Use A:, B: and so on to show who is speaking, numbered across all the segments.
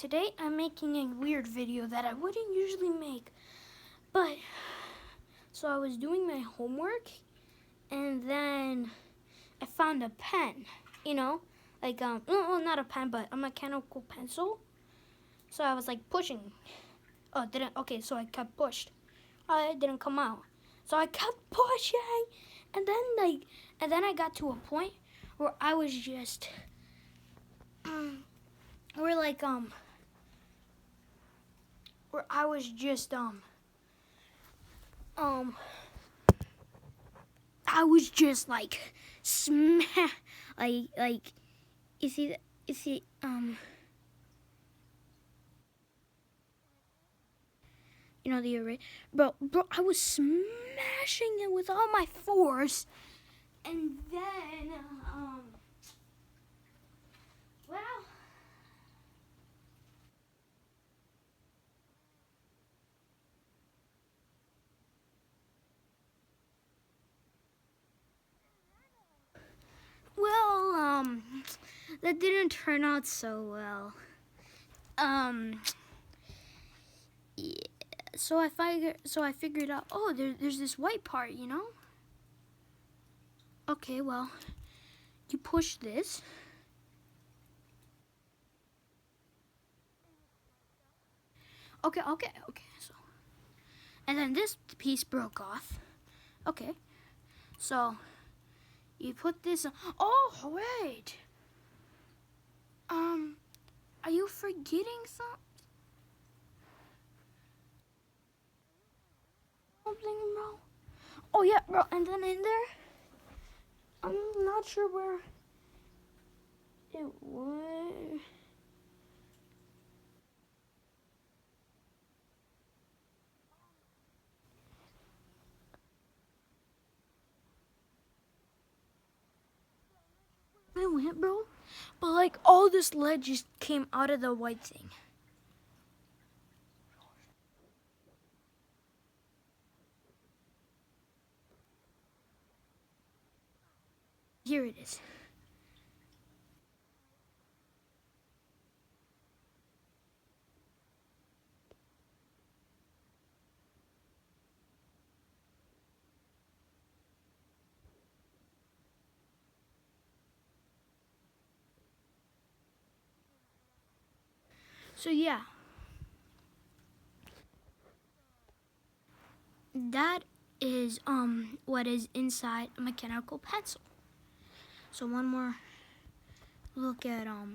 A: today I'm making a weird video that I wouldn't usually make. But, so I was doing my homework and then I found a pen, you know, like, well, not a pen, but a mechanical pencil. So I was like pushing. Oh, it didn't, okay, so I kept pushed. It didn't come out. So I kept pushing and then I got to a point where I was just, where I was just, I was just like like you see you know the array, bro, I was smashing it with all my force, and then well, that didn't turn out so well. Yeah, so I figured out, oh, there's this white part, you know? Okay, well, you push this. Okay, so, and then this piece broke off. Okay, so you put this on. Oh, wait. Are you forgetting something, bro? Oh, yeah, bro, and then in there, I'm not sure where it went. It went, bro. But, like, all this lead just came out of the white thing. Here it is. So, yeah. That is what is inside a mechanical pencil. So one more look at oh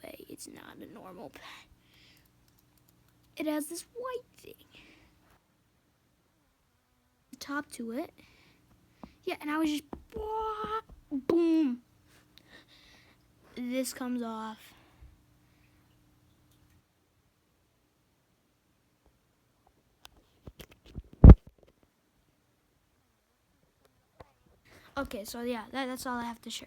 A: wait, it's not a normal pen. It has this white thing. The top to it. Yeah, and I was just boom. This comes off. Okay, so yeah, that's all I have to share.